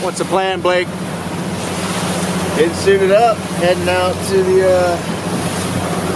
What's the plan, Blake? Getting suited up, heading out to the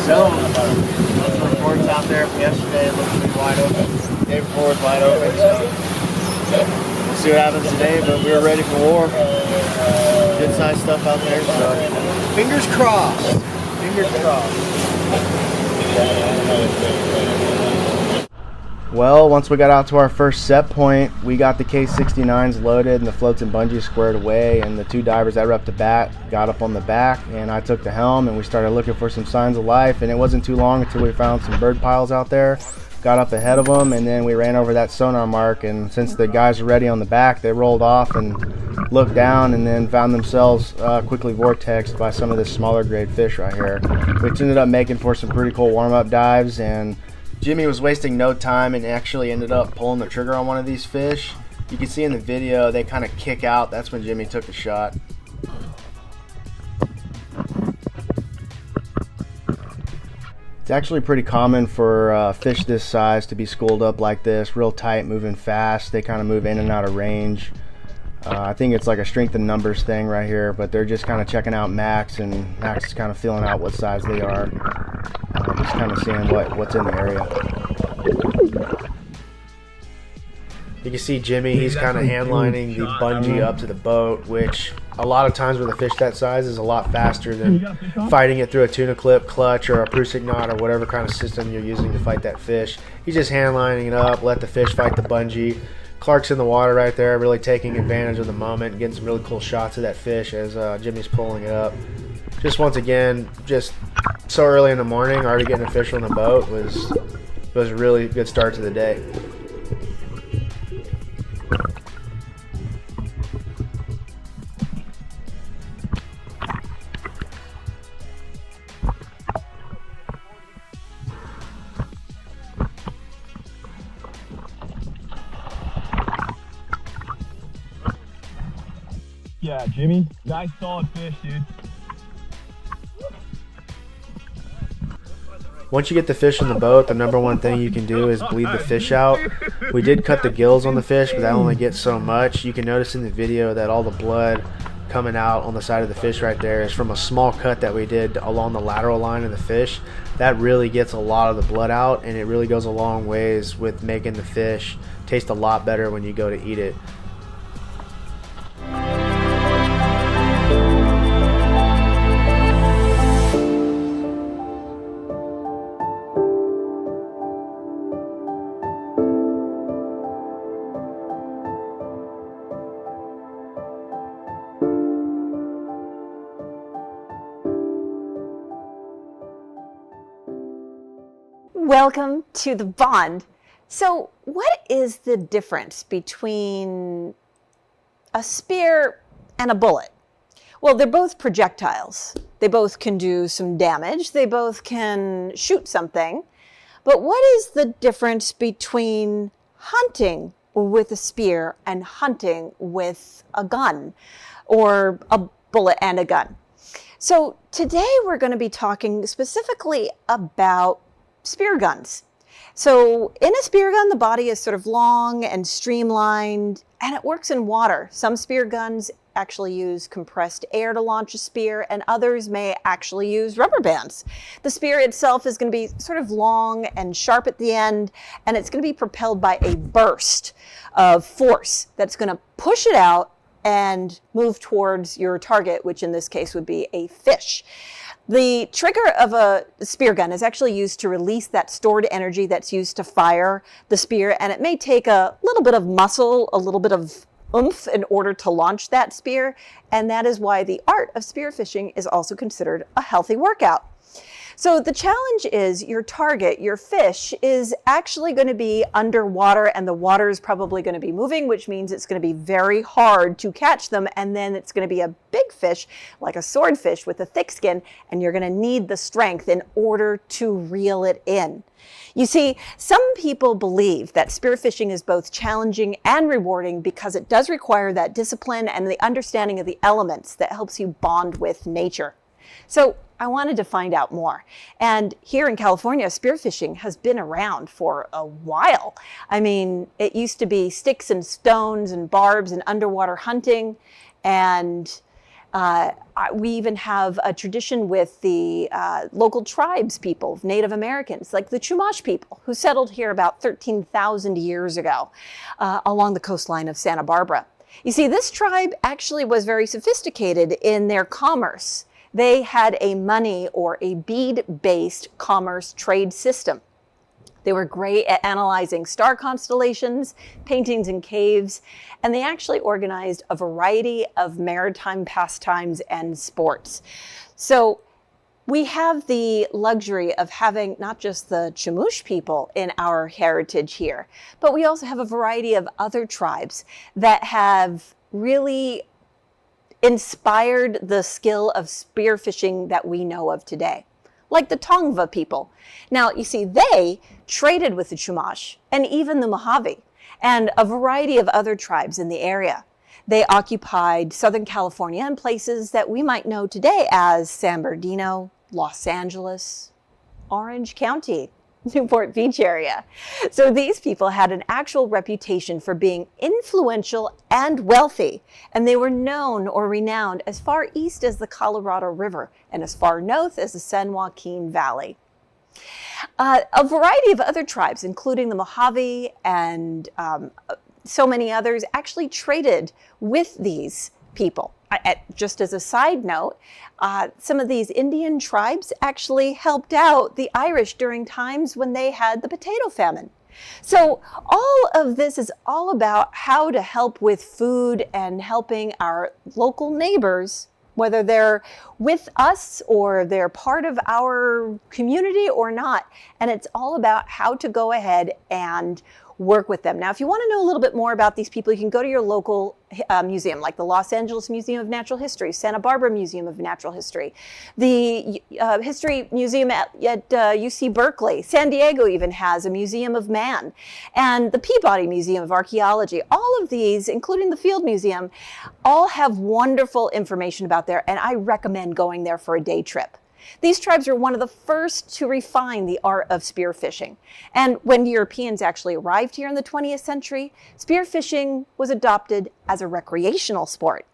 zone. Those reports out there from yesterday look to be wide open. Day before was wide open, so we'll see what happens today, but we're ready for war. Good sized stuff out there, so fingers crossed. Fingers crossed. Well, once we got out to our first set point, we got the K69s loaded and the floats and bungees squared away, and the two divers that were up the bat got up on the back, and I took the helm and we started looking for some signs of life, and it wasn't too long until we found some bird piles out there. Got up ahead of them, and then we ran over that sonar mark, and since the guys were ready on the back, they rolled off and looked down and then found themselves quickly vortexed by some of this smaller grade fish right here, which ended up making for some pretty cool warm-up dives. And Jimmy was wasting no time and actually ended up pulling the trigger on one of these fish. You can see in the video they kind of kick out. That's when Jimmy took the shot. It's actually pretty common for fish this size to be schooled up like this, real tight, moving fast. They kind of move in and out of range. I think it's like a strength in numbers thing right here, but they're just kind of checking out Max, and Max is kind of feeling out what size they are. Just kind of seeing what's in the area. You can see Jimmy, he's kind of hand lining the bungee up to the boat, which a lot of times with a fish that size is a lot faster than fighting it through a tuna clip, clutch, or a Prusik knot, or whatever kind of system you're using to fight that fish. He's just hand lining it up, let the fish fight the bungee. Clark's in the water right there, really taking advantage of the moment, getting some really cool shots of that fish as Jimmy's pulling it up. Just once again, just so early in the morning, already getting a fish on the boat was a really good start to the day. Yeah, Jimmy, nice solid fish, dude. Once you get the fish in the boat, the number one thing you can do is bleed the fish out. We did cut the gills on the fish, but that only gets so much. You can notice in the video that all the blood coming out on the side of the fish right there is from a small cut that we did along the lateral line of the fish. That really gets a lot of the blood out, and it really goes a long ways with making the fish taste a lot better when you go to eat it. Welcome to the Bond. So what is the difference between a spear and a bullet? Well, they're both projectiles. They both can do some damage. They both can shoot something. But what is the difference between hunting with a spear and hunting with a gun, or a bullet and a gun? So today we're going to be talking specifically about spear guns. So in a spear gun, the body is sort of long and streamlined, and it works in water. Some spear guns actually use compressed air to launch a spear, and others may actually use rubber bands. The spear itself is going to be sort of long and sharp at the end, and it's going to be propelled by a burst of force that's going to push it out and move towards your target, which in this case would be a fish. The trigger of a spear gun is actually used to release that stored energy that's used to fire the spear, and it may take a little bit of muscle, a little bit of oomph in order to launch that spear, and that is why the art of spearfishing is also considered a healthy workout. So the challenge is your target, your fish, is actually going to be underwater, and the water is probably going to be moving, which means it's going to be very hard to catch them. And then it's going to be a big fish, like a swordfish with a thick skin, and you're going to need the strength in order to reel it in. You see, some people believe that spearfishing is both challenging and rewarding because it does require that discipline and the understanding of the elements that helps you bond with nature. So I wanted to find out more. And here in California, spearfishing has been around for a while. I mean, it used to be sticks and stones and barbs and underwater hunting. And we even have a tradition with the local tribes people, Native Americans, like the Chumash people, who settled here about 13,000 years ago along the coastline of Santa Barbara. You see, this tribe actually was very sophisticated in their commerce. They had a money or a bead-based commerce trade system. They were great at analyzing star constellations, paintings in caves, and they actually organized a variety of maritime pastimes and sports. So we have the luxury of having not just the Chumash people in our heritage here, but we also have a variety of other tribes that have really inspired the skill of spearfishing that we know of today, like the Tongva people. Now, you see, they traded with the Chumash and even the Mojave and a variety of other tribes in the area. They occupied Southern California and places that we might know today as San Bernardino, Los Angeles, Orange County, Newport Beach area. So these people had an actual reputation for being influential and wealthy, and they were known or renowned as far east as the Colorado River and as far north as the San Joaquin Valley. A variety of other tribes, including the Mojave and so many others, actually traded with these people. Just as a side note, some of these Indian tribes actually helped out the Irish during times when they had the potato famine. So all of this is all about how to help with food and helping our local neighbors, whether they're with us or they're part of our community or not. And it's all about how to go ahead and work with them. Now, if you want to know a little bit more about these people, you can go to your local museum, like the Los Angeles Museum of Natural History, Santa Barbara Museum of Natural History, the History Museum at UC Berkeley. San Diego even has a Museum of Man, and the Peabody Museum of Archaeology. All of these, including the Field Museum, all have wonderful information about there, and I recommend going there for a day trip. These tribes are one of the first to refine the art of spearfishing. And when Europeans actually arrived here in the 20th century, spearfishing was adopted as a recreational sport.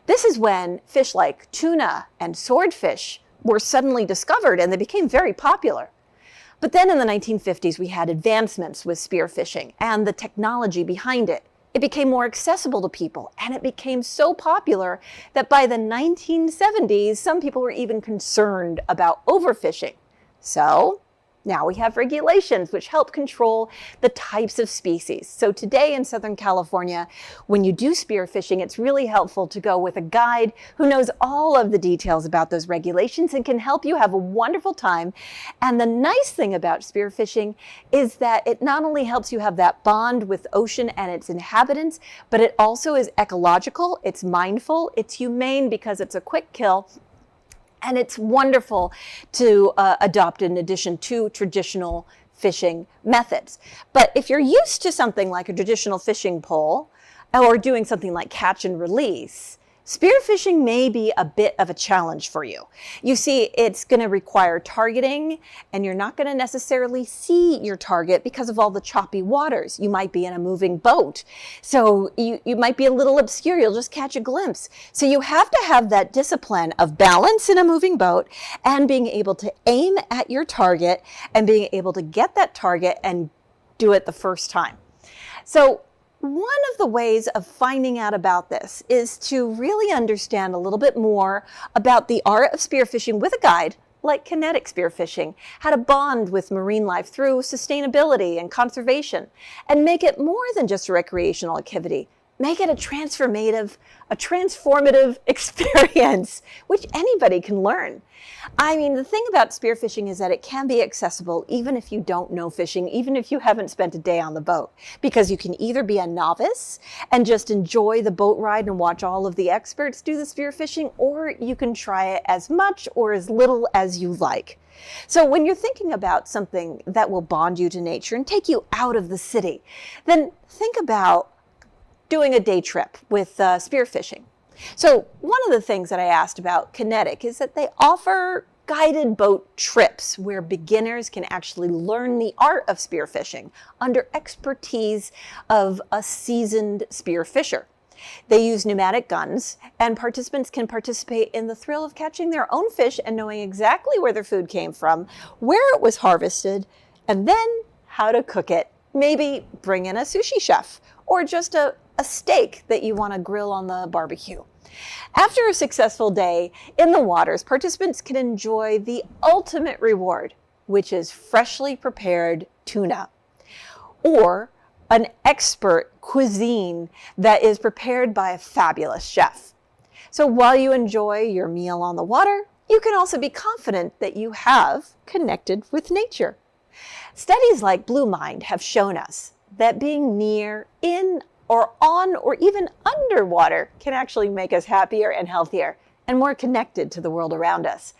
This is when fish like tuna and swordfish were suddenly discovered and they became very popular. But then in the 1950s, we had advancements with spearfishing and the technology behind it. It became more accessible to people, and it became so popular that by the 1970s, some people were even concerned about overfishing. So now we have regulations which help control the types of species. So today in Southern California, when you do spearfishing, it's really helpful to go with a guide who knows all of the details about those regulations and can help you have a wonderful time. And the nice thing about spearfishing is that it not only helps you have that bond with ocean and its inhabitants, but it also is ecological, it's mindful, it's humane because it's a quick kill. And it's wonderful to adopt in addition to traditional fishing methods. But if you're used to something like a traditional fishing pole or doing something like catch and release, spearfishing may be a bit of a challenge for you. You see, it's going to require targeting, and you're not going to necessarily see your target because of all the choppy waters. You might be in a moving boat, so you might be a little obscure. You'll just catch a glimpse. So you have to have that discipline of balance in a moving boat and being able to aim at your target and being able to get that target and do it the first time. So one of the ways of finding out about this is to really understand a little bit more about the art of spearfishing with a guide like Kinetic Spearfishing, how to bond with marine life through sustainability and conservation, and make it more than just a recreational activity. Make it a transformative experience, which anybody can learn. I mean, the thing about spearfishing is that it can be accessible even if you don't know fishing, even if you haven't spent a day on the boat, because you can either be a novice and just enjoy the boat ride and watch all of the experts do the spearfishing, or you can try it as much or as little as you like. So when you're thinking about something that will bond you to nature and take you out of the city, then think about doing a day trip with spearfishing. So one of the things that I asked about Kinetic is that they offer guided boat trips where beginners can actually learn the art of spearfishing under expertise of a seasoned spearfisher. They use pneumatic guns, and participants can participate in the thrill of catching their own fish and knowing exactly where their food came from, where it was harvested, and then how to cook it. Maybe bring in a sushi chef or just a steak that you want to grill on the barbecue. After a successful day in the waters, participants can enjoy the ultimate reward, which is freshly prepared tuna, or an expert cuisine that is prepared by a fabulous chef. So while you enjoy your meal on the water, you can also be confident that you have connected with nature. Studies like Blue Mind have shown us that being near, in, or on, or even underwater can actually make us happier and healthier and more connected to the world around us.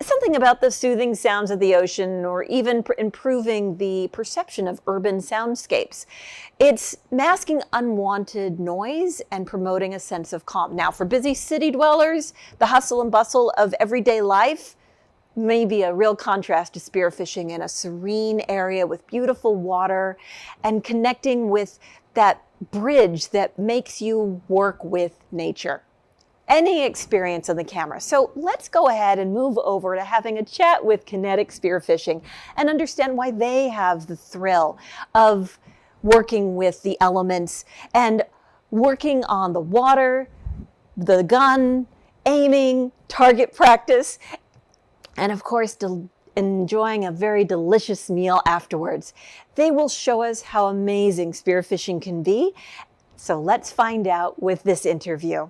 Something about the soothing sounds of the ocean, or even improving the perception of urban soundscapes. It's masking unwanted noise and promoting a sense of calm. Now, for busy city dwellers, the hustle and bustle of everyday life may be a real contrast to spearfishing in a serene area with beautiful water and connecting with that bridge that makes you work with nature. Any experience on the camera. So let's go ahead and move over to having a chat with Kinetic Spearfishing and understand why they have the thrill of working with the elements and working on the water, the gun, aiming, target practice, and of course, enjoying a very delicious meal afterwards. They will show us how amazing spearfishing can be. So let's find out with this interview.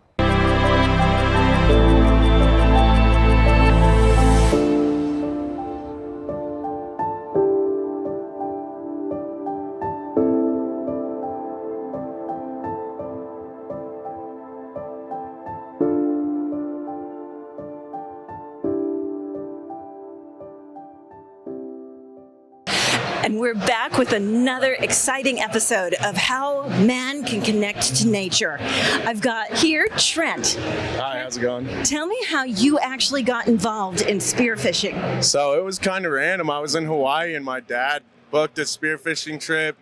And we're back with another exciting episode of how man can connect to nature. I've got here Trent. Hi, how's it going? Tell me how you actually got involved in spearfishing. So it was kind of random. I was in Hawaii and my dad booked a spearfishing trip.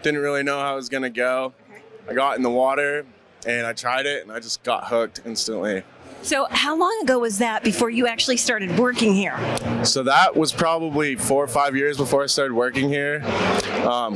Didn't really know how it was going to go. I got in the water and I tried it and I just got hooked instantly. So how long ago was that before you actually started working here? So that was probably 4 or 5 years before I started working here.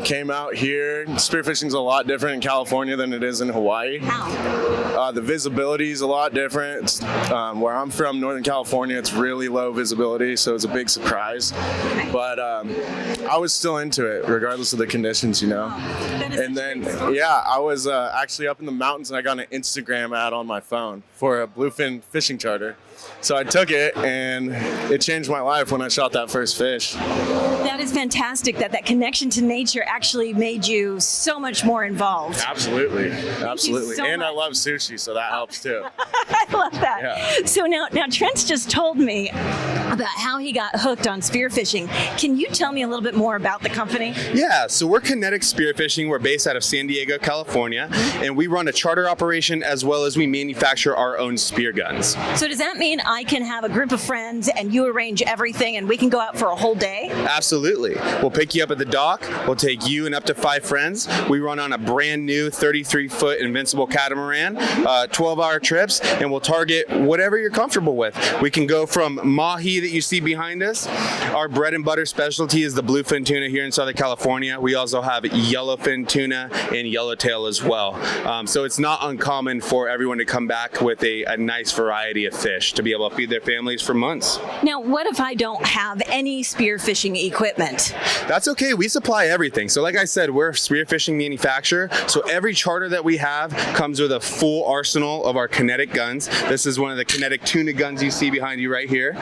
Came out here. Spearfishing's a lot different in California than it is in Hawaii. How? The visibility is a lot different. Where I'm from, Northern California, it's really low visibility, so it's a big surprise. Okay. But I was still into it, regardless of the conditions, you know. And then, yeah, I was actually up in the mountains, and I got an Instagram ad on my phone for a bluefin fishing charter. So I took it, and it changed my life when I shot that first fish. That is fantastic that connection to nature actually made you so much more involved. Absolutely. Absolutely. so And much. I love sushi, so that helps too. I love that. Yeah. So now Trent's just told me about how he got hooked on spearfishing. Can you tell me a little bit more about the company? Yeah, so we're Kinetic Spearfishing. We're based out of San Diego, California, and we run a charter operation as well as we manufacture our own spear guns. So does that mean I can have a group of friends and you arrange everything and we can go out for a whole day? Absolutely. We'll pick you up at the dock. We'll take you and up to 5 friends. We run on a brand new 33-foot Invincible catamaran, 12-hour trips, and we'll target whatever you're comfortable with. We can go from mahi that you see behind us. Our bread and butter specialty is the bluefin tuna here in Southern California. We also have yellowfin tuna and yellowtail as well. So it's not uncommon for everyone to come back with a nice variety of fish to be able to feed their families for months. Now, what if I don't have any spearfishing equipment? That's okay. We supply everything. So like I said, we're a spearfishing manufacturer. So every charter that we have comes with a full arsenal of our Kinetic guns. This is one of the Kinetic tuna guns you see behind you right here.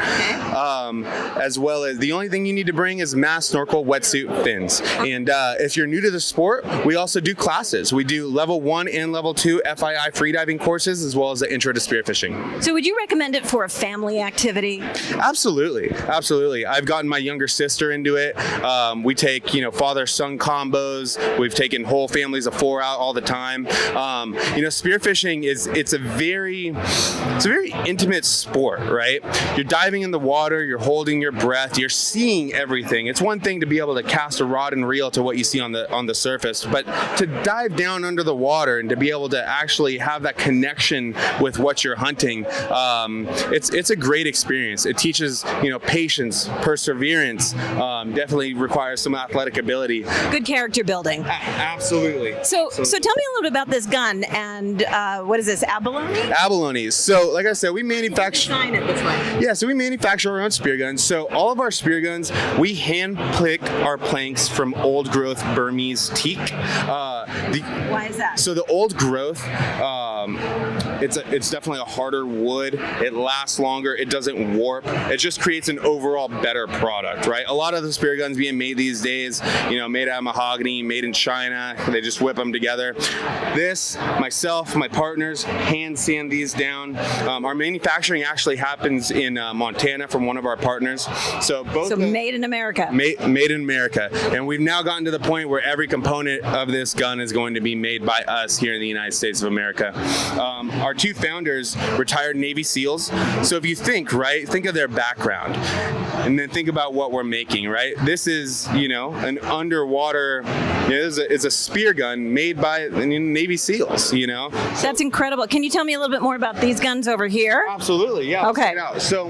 As well as the only thing you need to bring is mask, snorkel, wetsuit, fins. And if you're new to the sport, we also do classes. We do level 1 and level 2 FII freediving courses as well as the intro to spearfishing. So would you recommend it for a family activity? Absolutely, absolutely. I've gotten my younger sister into it. We take, father-son combos. We've taken whole families of 4 out all the time. Spearfishing it's a very intimate sport, right? You're diving in the water, you're holding your breath, you're seeing everything. It's one thing to be able to cast a rod and reel to what you see on the surface, but to dive down under the water and to be able to actually have that connection with what you're hunting, it's a great experience. It teaches patience, perseverance, definitely requires some athletic ability. Good character building. Absolutely. So tell me a little bit about this gun and what is this, abalone? Abalone. So like I said, we manufacture. Design it this way. Yeah, so we manufacture our own spear guns. So all of our spear guns, we hand pick our planks from old growth Burmese teak. Why is that? So the old growth, it's definitely a harder wood. It lasts longer. It doesn't warp. It just creates an overall better product, right? A lot of the spear guns being made these days, made out of mahogany, made in China. They just whip them together. This, myself, my partners, hand sand these down. Our manufacturing actually happens in Montana from one of our partners. So made in America. Made in America. And we've now gotten to the point where every component of this gun is going to be made by us here in the United States of America. Our two founders, retired Navy SEALs. So if you think of their background and then think about what we're making, right? This is, an underwater, it's a spear gun made by Navy SEALs, That's incredible. Can you tell me a little bit more about these guns over here? Absolutely, yeah. Okay. So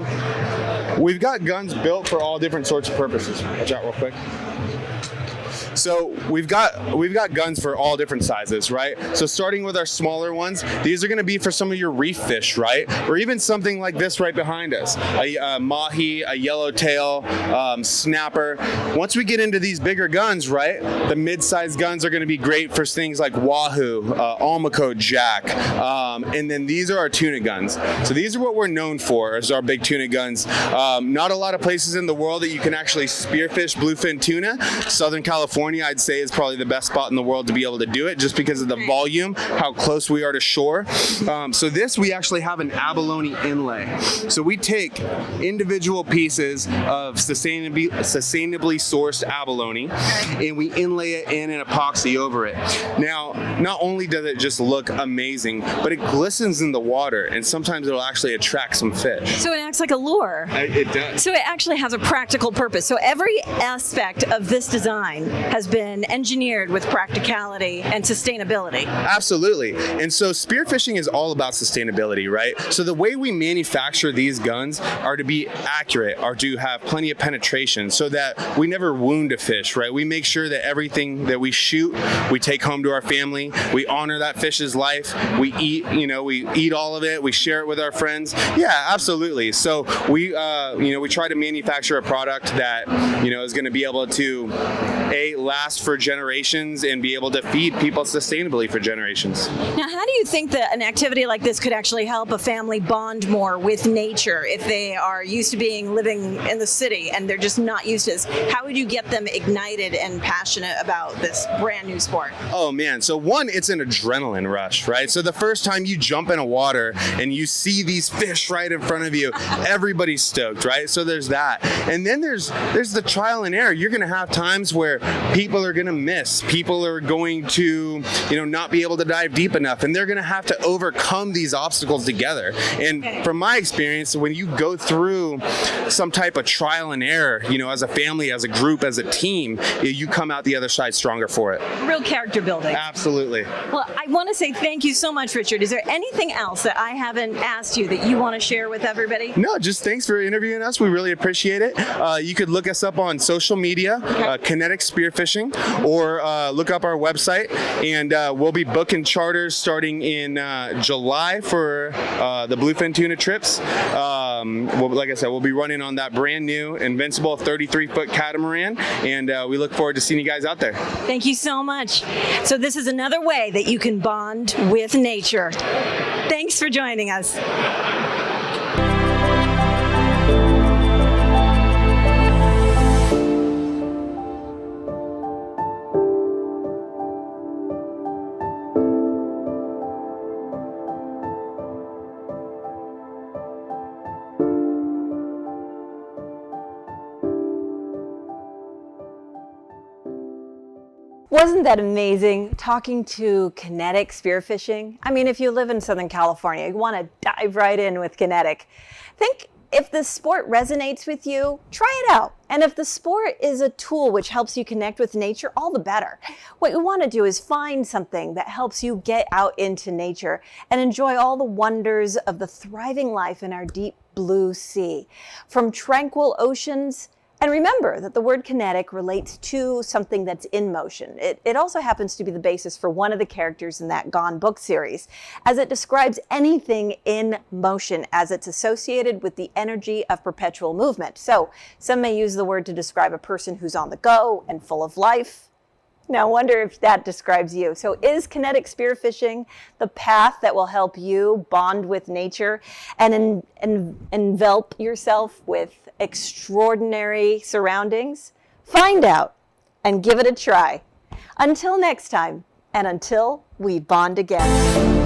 we've got guns built for all different sorts of purposes. Watch out real quick. So we've got guns for all different sizes, right? So starting with our smaller ones, these are going to be for some of your reef fish, right? Or even something like this right behind us, a mahi, a yellowtail, snapper. Once we get into these bigger guns, right, the mid-sized guns are going to be great for things like wahoo, almaco jack, and then these are our tuna guns. So these are what we're known for as our big tuna guns. Not a lot of places in the world that you can actually spearfish bluefin tuna. Southern California, I'd say, is probably the best spot in the world to be able to do it, just because of the volume, how close we are to shore. So this, we actually have an abalone inlay. So we take individual pieces of sustainably sourced abalone and we inlay it in an epoxy over it. Now, not only does it just look amazing, but it glistens in the water, and sometimes it'll actually attract some fish. So it acts like a lure. It does. So it actually has a practical purpose. So every aspect of this design has been engineered with practicality and sustainability. Absolutely. And so spearfishing is all about sustainability, right? So the way we manufacture these guns are to be accurate, are to have plenty of penetration so that we never wound a fish, right? We make sure that everything that we shoot, we take home to our family, we honor that fish's life, we eat all of it, we share it with our friends. Yeah, absolutely. So we try to manufacture a product that, is going to be able to last for generations and be able to feed people sustainably for generations. Now, how do you think that an activity like this could actually help a family bond more with nature if they are used to living in the city and they're just not used to this? How would you get them ignited and passionate about this brand new sport? Oh man, so one, it's an adrenaline rush, right? So the first time you jump in a water and you see these fish right in front of you, everybody's stoked, right? So there's that. And then there's the trial and error. You're going to have times where people are going to miss. People are going to, not be able to dive deep enough, and they're going to have to overcome these obstacles together. And from my experience, when you go through some type of trial and error, as a family, as a group, as a team, you come out the other side stronger for it. Real character building. Absolutely. Well, I want to say thank you so much, Richard. Is there anything else that I haven't asked you that you want to share with everybody? No, just thanks for interviewing us. We really appreciate it. You could look us up on social media, Kinetic Spearfishing, or look up our website, and we'll be booking charters starting in July for the bluefin tuna trips. Like I said, we'll be running on that brand new invincible 33-foot catamaran, and we look forward to seeing you guys out there. Thank you so much. So this is another way that you can bond with nature. Thanks for joining us. Wasn't that amazing talking to Kinetic Spearfishing? I mean, if you live in Southern California, you want to dive right in with Kinetic. Think if the sport resonates with you, try it out. And if the sport is a tool which helps you connect with nature, all the better. What you want to do is find something that helps you get out into nature and enjoy all the wonders of the thriving life in our deep blue sea. From tranquil oceans. And remember that the word kinetic relates to something that's in motion. It also happens to be the basis for one of the characters in that Gone book series, as it describes anything in motion as it's associated with the energy of perpetual movement. So some may use the word to describe a person who's on the go and full of life. Now, I wonder if that describes you. So is kinetic spearfishing the path that will help you bond with nature and envelop yourself with extraordinary surroundings? Find out and give it a try. Until next time, and until we bond again.